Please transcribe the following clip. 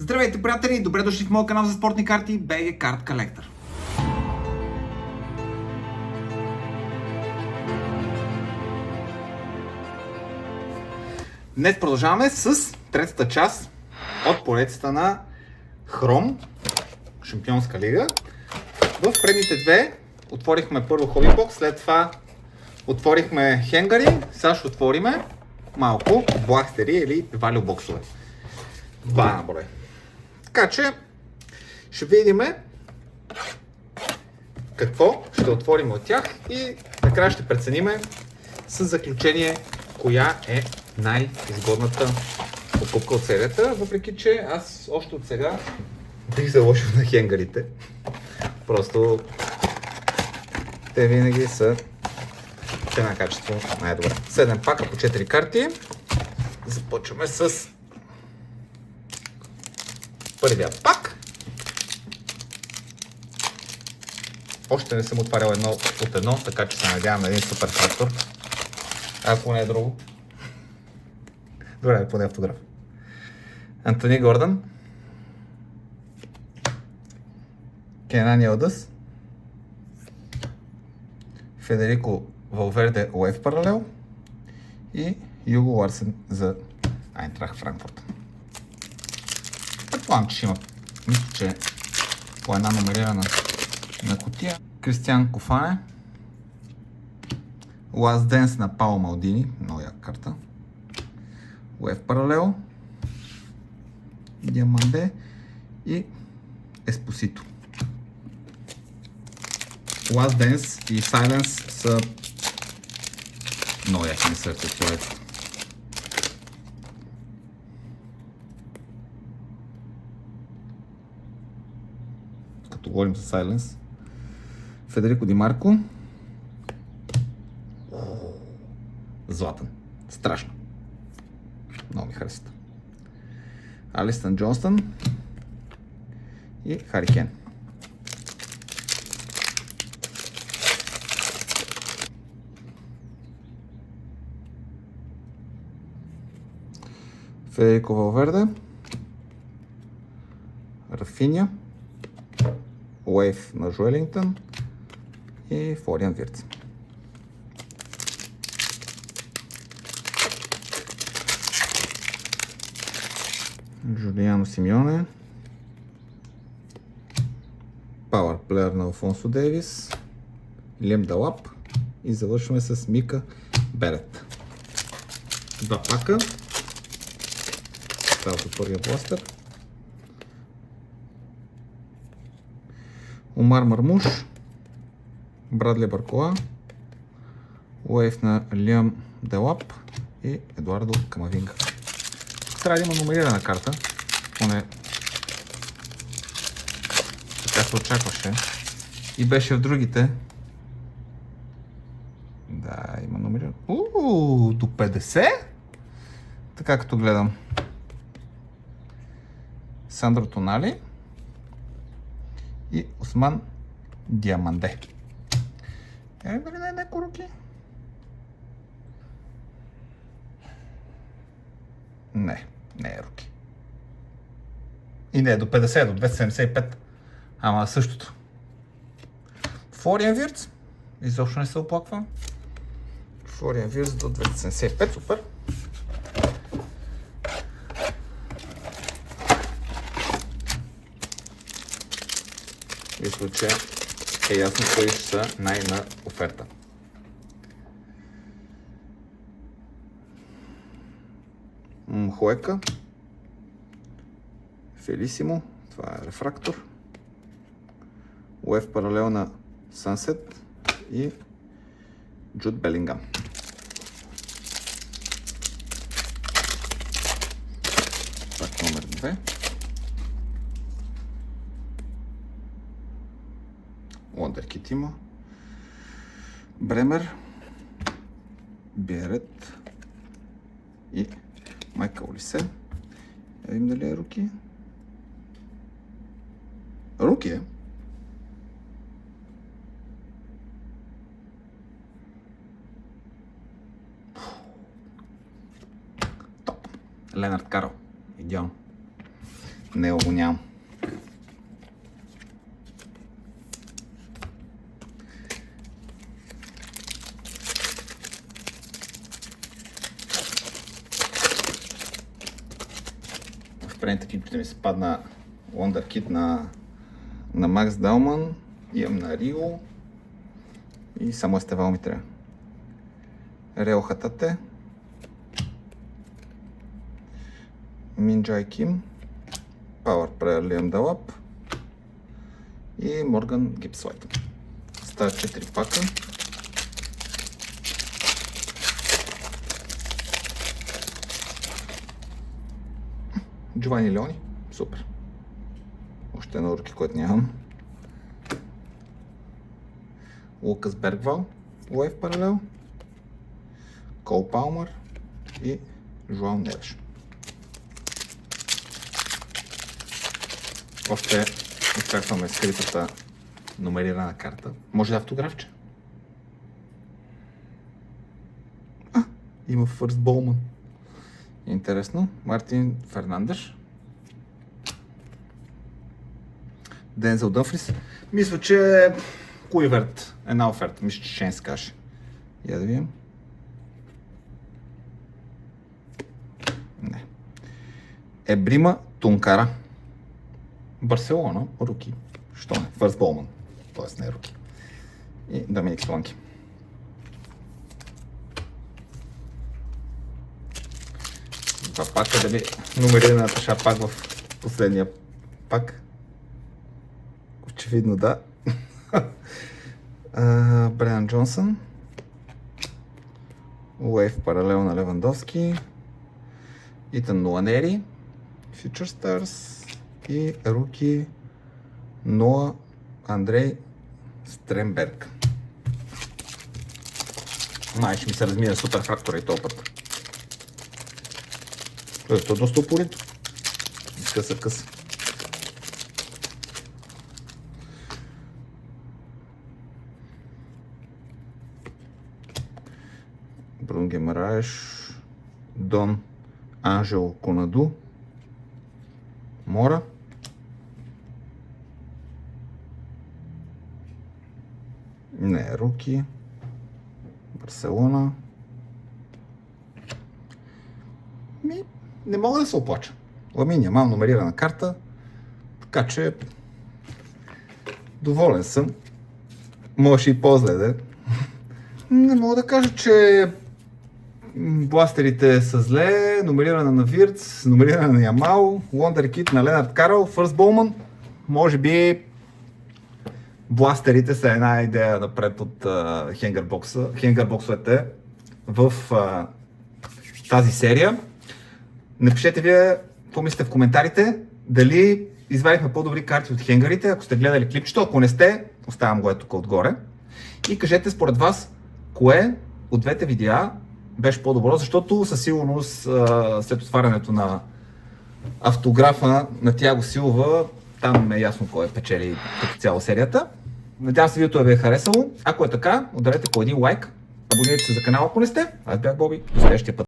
Здравейте, приятели! Добре дошли в моят канал за спортни карти BG Card Collector. Днес продължаваме с третата част от поредицата на Хром, Шампионска лига. В предните две отворихме първо Hobby Box, след това отворихме хенгари, сега ще отвориме малко блакстери или value боксове. Два наброя. Така че ще видим какво ще отворим от тях и накрая ще прецениме с заключение коя е най-изгодната покупка от серията, въпреки че аз още от сега бих заложил на хенгарите. Просто те винаги са цена-качество най-добре. 7 пака по 4 карти. Започваме с първият пак. Още не съм отварял едно от едно, така че се надявам на един супер фактор. Ако не е друго. Добре, поне автограф. Антони Гордън. Кенан Йилдъз. Федерико Валверде Уеф паралел. И Юго Ларсен за Айнтрахт Франкфурт. Предполагам, че ще има, мисля, че по една номерирана на кутия. Кристиан Кофане. Last Dance на Пао Малдини. Много яка карта. Уеф паралел. Диаманде и Еспосито. Last Dance и Silence са много яки на сърце човек. Като говорим за Silence. Федерико Ди Марко. Златен. Страшно. Много ми харесва. Алистън Джонстън и Хари Кейн. Федерико Валверде, Рафиня, Уейв на Жуелингтън и Флориан Вирц. Джулиано Симеоне, Пауър плеер на Алфонсо Дейвис, Лим Далап и завършваме с Мика Берет. Два пака. Това е първия бластър. Омар Мармуш, Брадли Баркола, Уейв на Лиам Делап и Едуардо Камавинга. Трябва да има номерирана карта, поне така се очакваше. И беше в другите. Да, има номерирана. До 50? Така като гледам. Сандро Тонали и Осман Диаманде. Дали не е някои руки? Не е руки. И не е до 50, до 275. Ама същото. Флориан Вирц. Изобщо не се оплаквам. Флориан Вирц до 275, супер. Мисля, че е ясно кои ще са най-на оферта. Хуека, Фелисимо, това е рефрактор, Уеф паралел на Сансет и Джуд Белингам. Пак номер 2. Лондеркит има. Бремер, Берет и Майкъл Олисе. Да видим дали е руки. Руки е. Топ. Ленард Карл. Идеално. Него го нямам. В предните клипите ми се падна Wonderkid на Макс Далман, имам на Рио и само Естевал ми трябва. Рео Хатате, Минджай Ким, Power Prayer Liam Dalap и Морган Гипсуайт. Стават 4 пака. Джовани Леони, супер. Още едно руки, което нямам. Лукас Бергвал, Уейв паралел. Кол Палмър и Жуал Невеш. Още очакваме скритата номерирана карта. Може да автографче? Има Фърст Болман. Интересно. Мартин Фернандеш. Дензел Дъмфрис. Мисля, че Куиверт. Една оферта. Мисля, че Шенс каже. Я да видим. Не. Ебрима Тункара. Барселона. Руки. Що не? Фърст Болман. Тоест не руки. И Доминик Слонки. Това пак е дали номерираната шапак в последния пак. Очевидно да. Брайан Джонсън. Уейв паралел на Левандовски. Итан Нуанери. Future Stars. И руки Ноа Андрей Стремберг. Май ще ми се размина супер фрактора и този път. Това е доста упорито. Къса. Брун Гемараеш, Дон Анжел Конаду, Мора. Не, руки. Барселона. Не мога да се оплача. Ламин нямам номерирана карта, така че доволен съм. Може и по-зле да. Не мога да кажа, че бластерите са зле, номерирана на Вирц, номерирана на Ямал, Wonderkid на Ленард Карл, Фърст Болман. Може би бластерите са една идея напред от хенгърбоксовете в тази серия. Напишете вие, какво мислите в коментарите, дали извадихме по-добри карти от хенгарите, ако сте гледали клипчето, ако не сте, оставям го тук отгоре. И кажете според вас, кое от двете видеа беше по-добро, защото със сигурност след отварянето на автографа на Тиаго Силва, там е ясно кой печели като цяло серията. Надявам се видеото ви е харесало. Ако е така, ударете по един лайк, абонирайте се за канала, ако не сте. Аз бях Боби, до следващия път.